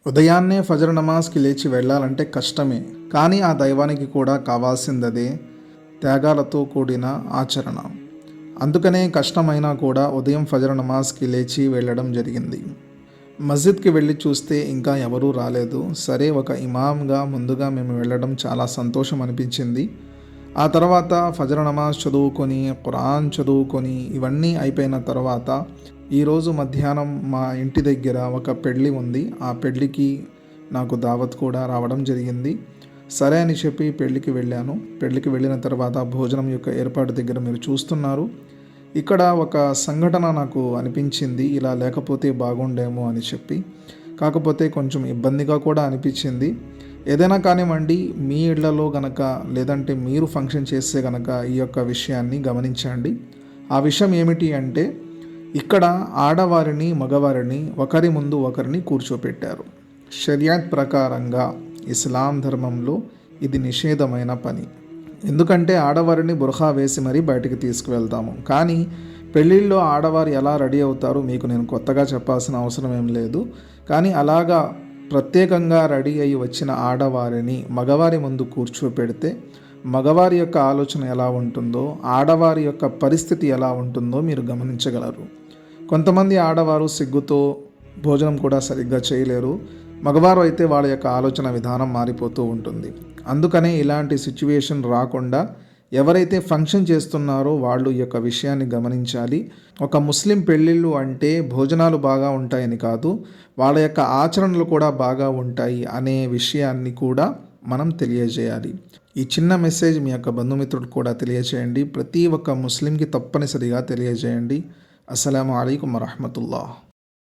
ఉదయాన్నే ఫజర్ నమాజ్కి లేచి వెళ్ళాలంటే కష్టమే, కానీ ఆ దైవానికి కూడా కావాల్సిందదే త్యాగాలతో కూడిన ఆచరణ. అందుకనే కష్టమైనా కూడా ఉదయం ఫజర్ నమాజ్కి లేచి వెళ్ళడం జరిగింది. మస్జిద్కి వెళ్ళి చూస్తే ఇంకా ఎవరూ రాలేదు. సరే, ఒక ఇమామ్గా ముందుగా మేము వెళ్ళడం చాలా సంతోషం అనిపించింది. ఆ తర్వాత ఫజర్ నమాజ్ చదువుకొని, ఖురాన్ చదువుకొని ఇవన్నీ అయిపోయిన తర్వాత ఈరోజు మధ్యాహ్నం మా ఇంటి దగ్గర ఒక పెళ్ళి ఉంది. ఆ పెళ్ళికి నాకు దావత్ కూడా రావడం జరిగింది. సరే అని చెప్పి పెళ్ళికి వెళ్ళాను. పెళ్ళికి వెళ్ళిన తర్వాత భోజనం యొక్క ఏర్పాటు దగ్గర మీరు చూస్తున్నారు. ఇక్కడ ఒక సంఘటన నాకు అనిపించింది, ఇలా లేకపోతే బాగుండేమో అని చెప్పి. కాకపోతే కొంచెం ఇబ్బందిగా కూడా అనిపించింది. ఏదైనా కానివ్వండి, మీ ఇళ్లలో గనక లేదంటే మీరు ఫంక్షన్ చేస్తే గనక ఈ యొక్క విషయాన్ని గమనించండి. ఆ విషయం ఏమిటి అంటే, ఇక్కడ ఆడవారిని మగవారిని ఒకరి ముందు ఒకరిని కూర్చోపెట్టారు. షరియాత్ ప్రకారంగా ఇస్లాం ధర్మంలో ఇది నిషేధమైన పని. ఎందుకంటే ఆడవారిని బుర్ఖా వేసి మరీ బయటికి తీసుకువెళ్తాము. కానీ పెళ్ళిళ్ళలో ఆడవారు ఎలా రెడీ అవుతారు మీకు నేను కొత్తగా చెప్పాల్సిన అవసరం ఏం లేదు. కానీ అలాగా ప్రత్యేకంగా రెడీ అయ్యి వచ్చిన ఆడవారిని మగవారి ముందు కూర్చోపెడితే మగవారి యొక్క ఆలోచన ఎలా ఉంటుందో, ఆడవారి యొక్క పరిస్థితి ఎలా ఉంటుందో మీరు గమనించగలరు. కొంతమంది ఆడవారు సిగ్గుతో భోజనం కూడా సరిగ్గా చేయలేరు. మగవారు అయితే వాళ్ళ యొక్క ఆలోచన విధానం మారిపోతూ ఉంటుంది. అందుకనే ఇలాంటి సిచ్యువేషన్ రాకుండా ఎవరైతే ఫంక్షన్ చేస్తున్నారో వాళ్ళు ఈ యొక్క విషయాన్ని గమనించాలి. ఒక ముస్లిం పెళ్ళిళ్ళు అంటే భోజనాలు బాగా ఉంటాయని కాదు, వాళ్ళ యొక్క ఆచరణలు కూడా బాగా ఉంటాయి అనే విషయాన్ని కూడా మనం తెలియజేయాలి. ఈ చిన్న మెసేజ్ మీ యొక్క బంధుమిత్రులకు కూడా తెలియజేయండి. ప్రతి ఒక్క ముస్లింకి తప్పనిసరిగా తెలియజేయండి. అస్సలాము అలైకుం వరహ్మతుల్లాహ్.